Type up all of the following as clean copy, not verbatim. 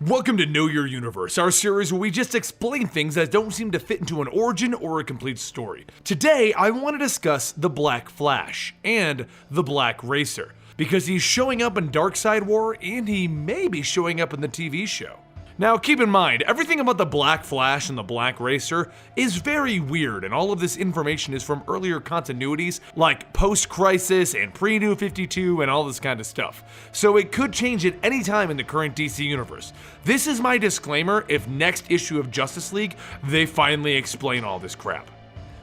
Welcome to Know Your Universe, our series where we just explain things that don't seem to fit into an origin or a complete story. Today, I want to discuss the Black Flash and the Black Racer, because he's showing up in Darkseid War and he may be showing up in the TV show. Now keep in mind, everything about the Black Flash and the Black Racer is very weird, and all of this information is from earlier continuities like post-Crisis and pre-New 52 and all this kind of stuff. So it could change at any time in the current DC universe. This is my disclaimer if next issue of Justice League, they finally explain all this crap.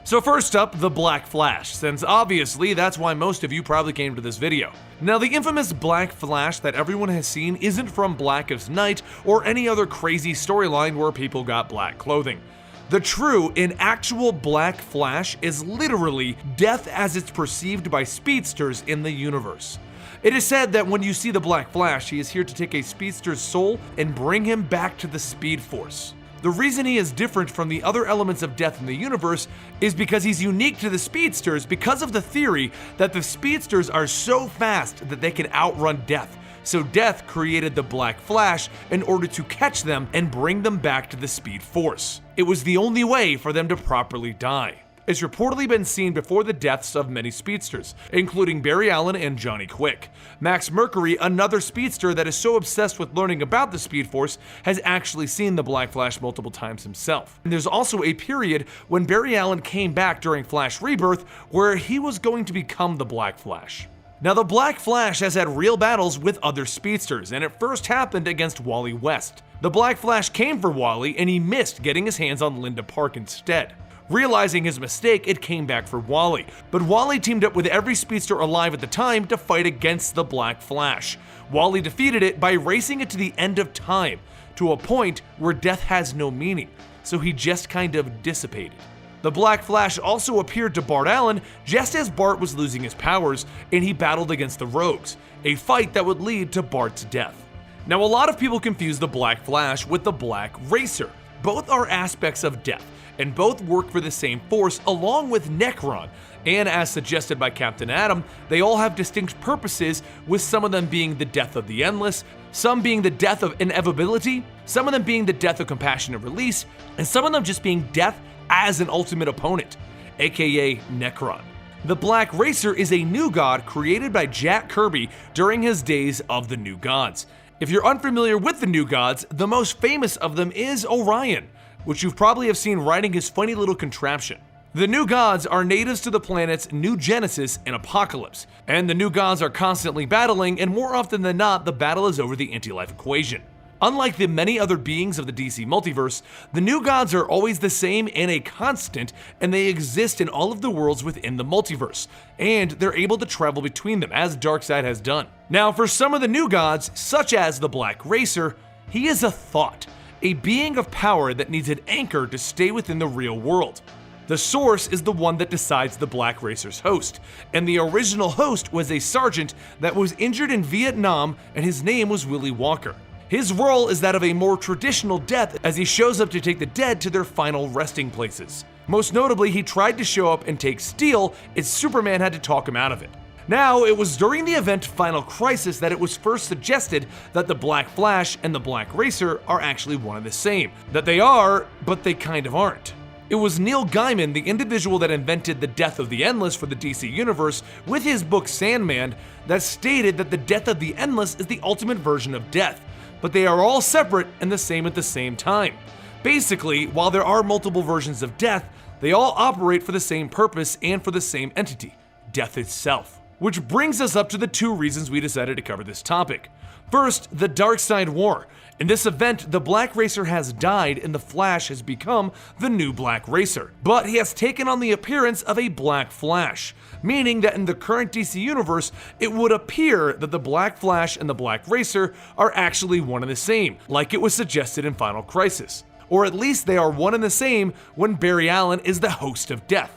So first up, the Black Flash, since obviously that's why most of you probably came to this video. Now the infamous Black Flash that everyone has seen isn't from Blackest Night or any other crazy storyline where people got black clothing. The true and actual Black Flash is literally death as it's perceived by speedsters in the universe. It is said that when you see the Black Flash, he is here to take a speedster's soul and bring him back to the Speed Force. The reason he is different from the other elements of death in the universe is because he's unique to the speedsters because of the theory that the speedsters are so fast that they can outrun death. So death created the Black Flash in order to catch them and bring them back to the Speed Force. It was the only way for them to properly die. It's reportedly been seen before the deaths of many speedsters, including Barry Allen and Johnny Quick. Max Mercury, another speedster that is so obsessed with learning about the Speed Force, has actually seen the Black Flash multiple times himself. And there's also a period when Barry Allen came back during Flash Rebirth where he was going to become the Black Flash. Now the Black Flash has had real battles with other speedsters, and it first happened against Wally West. The Black Flash came for Wally and he missed getting his hands on Linda Park instead. Realizing his mistake, it came back for Wally, but Wally teamed up with every speedster alive at the time to fight against the Black Flash. Wally defeated it by racing it to the end of time, to a point where death has no meaning, so he just kind of dissipated. The Black Flash also appeared to Bart Allen just as Bart was losing his powers, and he battled against the Rogues, a fight that would lead to Bart's death. Now a lot of people confuse the Black Flash with the Black Racer. Both are aspects of death, and both work for the same force along with Necron, and as suggested by Captain Atom, they all have distinct purposes, with some of them being the death of the endless, some being the death of inevitability, some of them being the death of compassionate release, and some of them just being death as an ultimate opponent, aka Necron. The Black Racer is a new god created by Jack Kirby during his days of the New Gods. If you're unfamiliar with the New Gods, the most famous of them is Orion, which you probably have seen riding his funny little contraption. The New Gods are natives to the planets New Genesis and Apocalypse, and the New Gods are constantly battling, and more often than not, the battle is over the anti-life equation. Unlike the many other beings of the DC multiverse, the New Gods are always the same and a constant, and they exist in all of the worlds within the multiverse, and they're able to travel between them, as Darkseid has done. Now, for some of the New Gods, such as the Black Racer, he is a thought, a being of power that needs an anchor to stay within the real world. The Source is the one that decides the Black Racer's host, and the original host was a sergeant that was injured in Vietnam, and his name was Willie Walker. His role is that of a more traditional death, as he shows up to take the dead to their final resting places. Most notably, he tried to show up and take Steel, and Superman had to talk him out of it. Now, it was during the event Final Crisis that it was first suggested that the Black Flash and the Black Racer are actually one and the same. That they are, but they kind of aren't. It was Neil Gaiman, the individual that invented the death of the Endless for the DC Universe with his book Sandman, that stated that the death of the Endless is the ultimate version of death, but they are all separate and the same at the same time. Basically, while there are multiple versions of death, they all operate for the same purpose and for the same entity, death itself. Which brings us up to the two reasons we decided to cover this topic. First, the Darkseid War. In this event, the Black Racer has died and the Flash has become the new Black Racer. But he has taken on the appearance of a Black Flash, meaning that in the current DC universe, it would appear that the Black Flash and the Black Racer are actually one and the same, like it was suggested in Final Crisis. Or at least they are one and the same when Barry Allen is the host of death.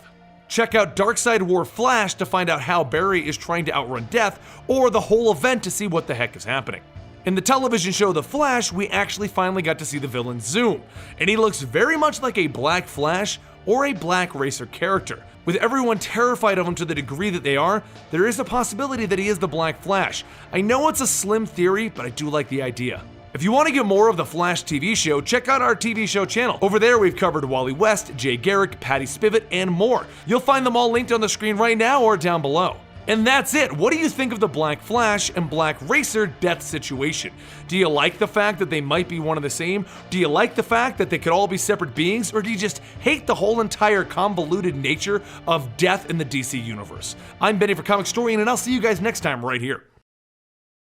Check out Darkseid War Flash to find out how Barry is trying to outrun death, or the whole event to see what the heck is happening. In the television show The Flash, we actually finally got to see the villain Zoom, and he looks very much like a Black Flash or a Black Racer character. With everyone terrified of him to the degree that they are, there is a possibility that he is the Black Flash. I know it's a slim theory, but I do like the idea. If you want to get more of the Flash TV show, check out our TV show channel. Over there, we've covered Wally West, Jay Garrick, Patty Spivot, and more. You'll find them all linked on the screen right now or down below. And that's it. What do you think of the Black Flash and Black Racer death situation? Do you like the fact that they might be one and the same? Do you like the fact that they could all be separate beings? Or do you just hate the whole entire convoluted nature of death in the DC universe? I'm Benny for Comicstorian, and I'll see you guys next time right here.